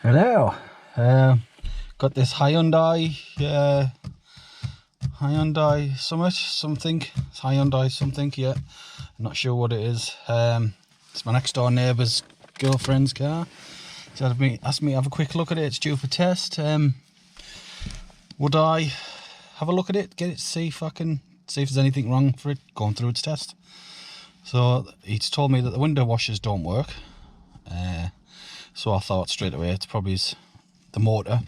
Hello. Got this Hyundai something. It's Hyundai something, yeah. I'm not sure what it is. It's my next door neighbour's girlfriend's car. She asked me to have a quick look at it. It's due for test. Would I have a look at it, get it, see if there's anything wrong for it going through its test? So he's told me that the window washers don't work. So I thought straight away it's probably the motor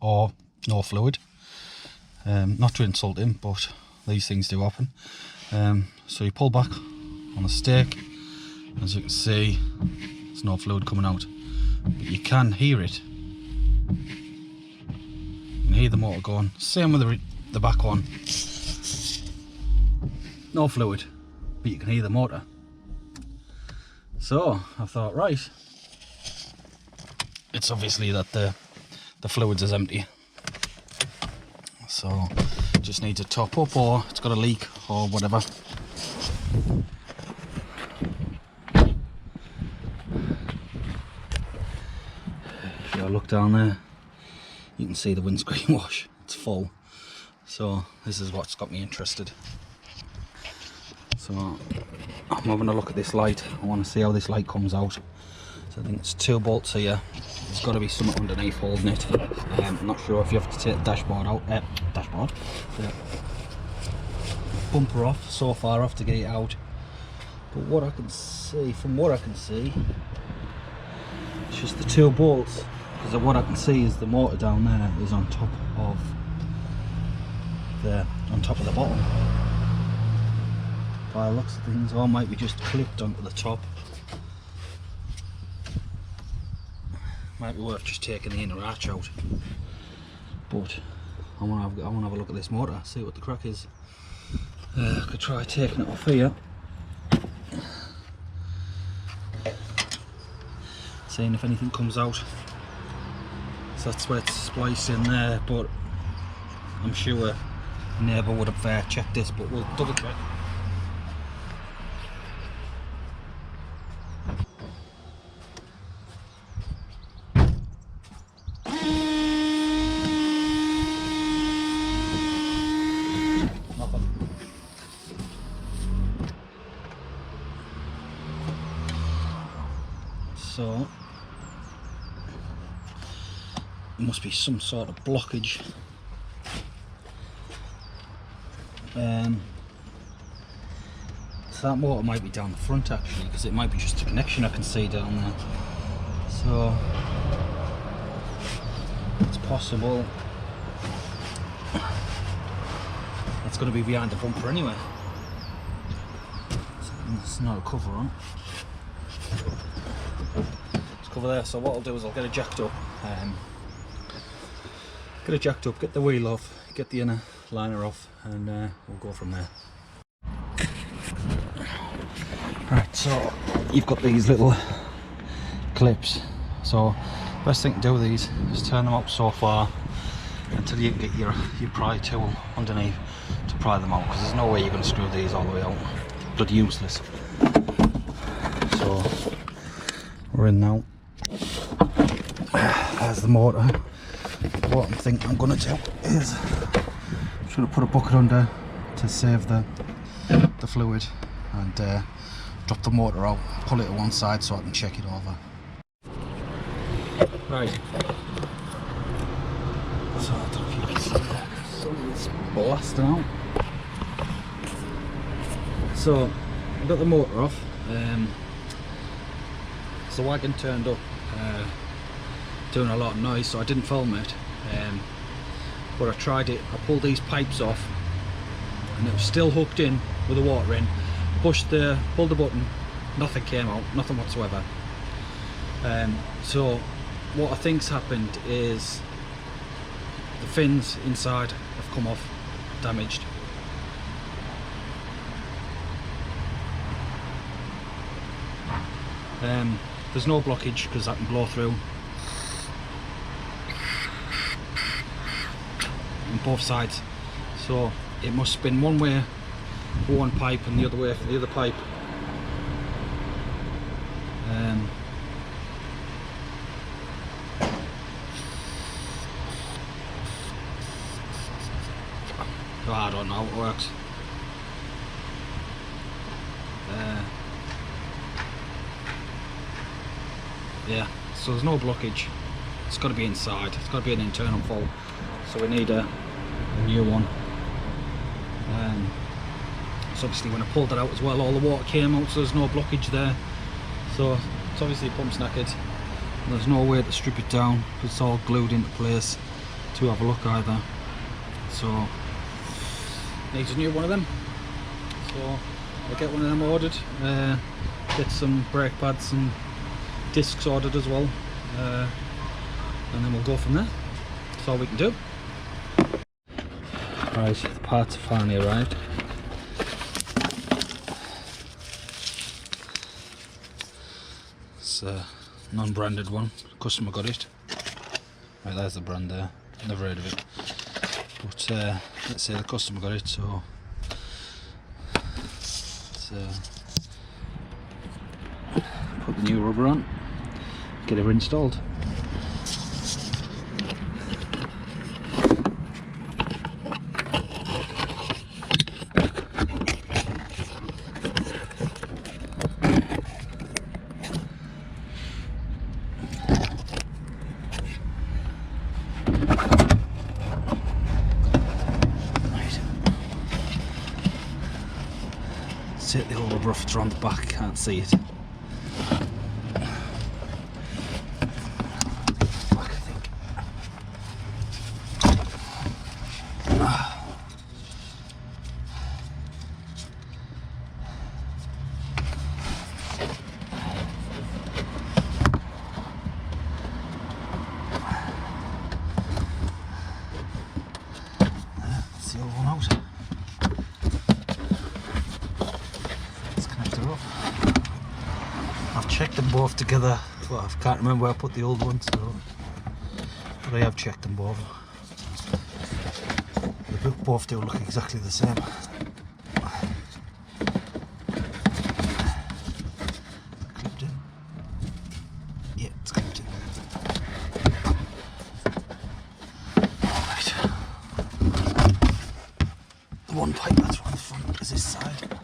or no fluid. Not to insult him, but these things do happen. So you pull back on the stake, as you can see, there's no fluid coming out, but you can hear it. You can hear the motor going. Same with the back one. No fluid, but you can hear the motor. So I thought, right, it's obviously that the fluids is empty, so just needs a top up, or it's got a leak or whatever. If you look down there, you can see the windscreen wash, it's full. So this is what's got me interested. So I'm having a look at this light. I want to see how this light comes out. So I think it's 2 bolts here. There's got to be something underneath holding it. I'm not sure if you have to take the dashboard out. The bumper off, so far off to get it out. But what I can see, it's just the 2 bolts. Because what I can see is the motor down there is on top of the bottom. By the looks of things, or might be just clipped onto the top. Might be worth just taking the inner arch out. But I want to have a look at this motor, see what the crack is. I could try taking it off here, seeing if anything comes out. So that's where it's spliced in there, but I'm sure a neighbour would have checked this, but we'll double check. So there must be some sort of blockage. So that motor might be down the front actually, because it might be just a connection I can see down there. So it's possible it's going to be behind the bumper anyway. There's not a cover on. Cover there. So what I'll do is I'll get it jacked up, get the wheel off, get the inner liner off, and we'll go from there. Right, so you've got these little clips. So best thing to do with these is turn them up so far until you get your pry tool underneath to pry them out, because there's no way you're going to screw these all the way out. Bloody useless. So we're in now. There's the motor. What I think I'm going to do is I'm just going to put a bucket under to save the fluid, and drop the motor out, pull it to one side so I can check it over. Right. So I don't know if you can see that. So it's blasting out. So I've got the motor off. The wagon turned up doing a lot of noise, so I didn't film it, but I tried it. I pulled these pipes off and it was still hooked in with the water in. Pulled the button, nothing came out, nothing whatsoever. So what I think's happened is the fins inside have come off, damaged. There's no blockage because that can blow through on both sides, so it must spin one way for one pipe and the other way for the other pipe. know how it works. Yeah, so there's no blockage. It's got to be inside. It's got to be an internal fault. So we need a new one. So obviously when I pulled it out as well, all the water came out, so there's no blockage there. So it's obviously pump's knackered. There's no way to strip it down. It's all glued into place to have a look either. So needs a new one of them. So I'll get one of them ordered. Get some brake pads and discs ordered as well. And then we'll go from there. That's all we can do. Right, the parts have finally arrived. It's a non-branded one. Customer got it. Right, there's the brand there. Never heard of it. But let's say the customer got it, so let's put the new rubber on, get it installed. Take the old rubber off, it's around the back, can't see it. Back, I think. That's the old one out. I've checked them both together. Well, I can't remember where I put the old one, so but I have checked them both. They both do look exactly the same. Clipped in. Yeah, it's clipped in. Right. The one pipe that's on the front is this side.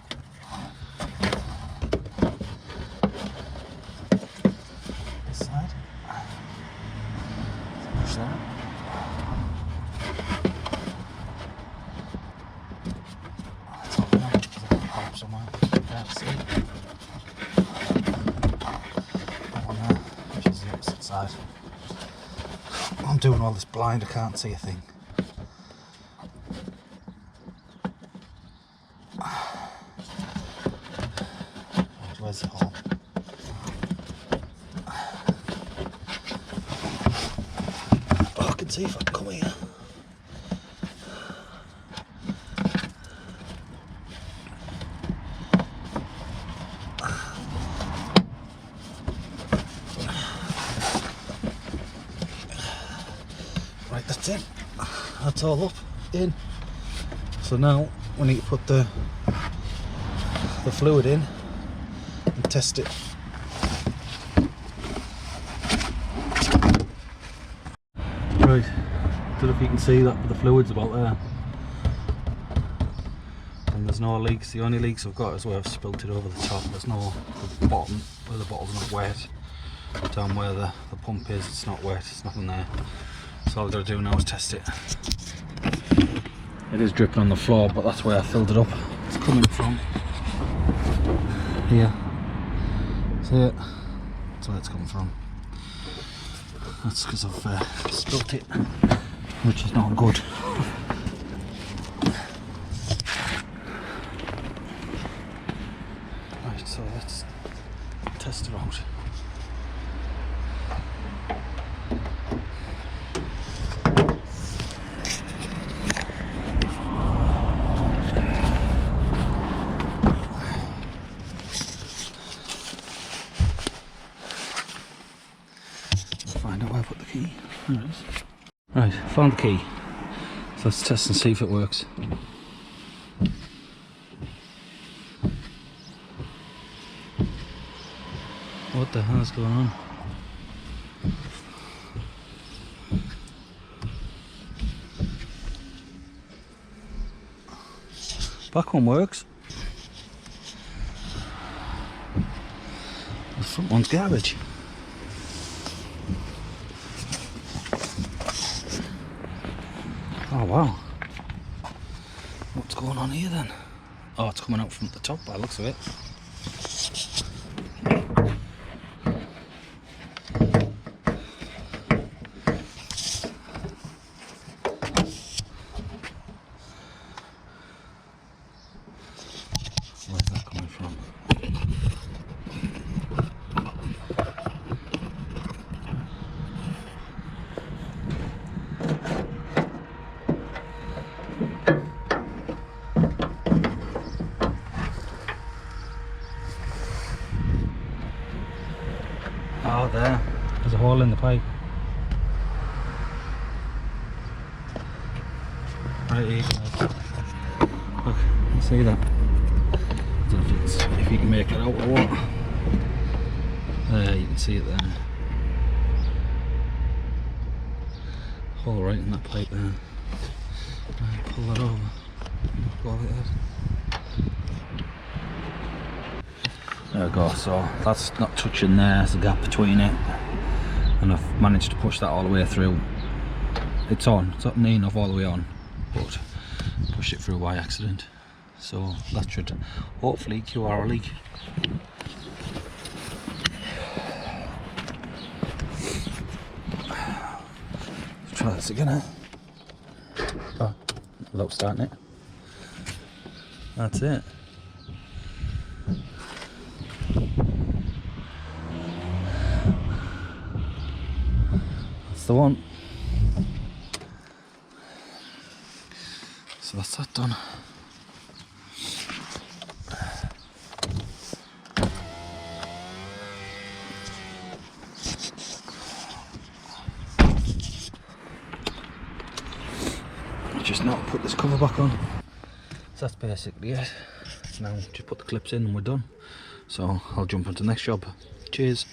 I'm doing all this blind, I can't see a thing. Where's the hole? Oh, I can see if I can come here. Right, that's it. That's all up in. So now we need to put the fluid in and test it. Right, don't know if you can see that, but the fluid's about there. And there's no leaks. The only leaks I've got is where I've spilt it over the top. There's no the bottom, where the bottle's not wet. Down where the pump is, it's not wet, there's nothing there. So all I've got to do now is test it. It is dripping on the floor, but that's where I filled it up. It's coming from here. See it? That's where it's coming from. That's because I've spilt it, which is not good. Right, so let's test it out. Find out where I put the key. There it is. Right, found the key. So let's test and see if it works. What the hell is going on? Back one works. The front one's garbage. Oh wow. What's going on here then? Oh, it's coming out from the top by the looks of it. Where's that coming from? Oh, there's a hole in the pipe. Right here, guys. Look, you see that? I don't know if you can make it out or what. There, you can see it there. Hole right in that pipe there. Right, pull that over. Go over there. There we go, so that's not touching there, there's a gap between it, and I've managed to push that all the way through. It's on, it's not near enough all the way on, but pushed it through by accident. So that should hopefully cure our leak. Let's try this again, oh, without starting it. That's it. The one. So that's that done. Just now put this cover back on. So that's basically it. Now just put the clips in and we're done. So I'll jump onto the next job. Cheers.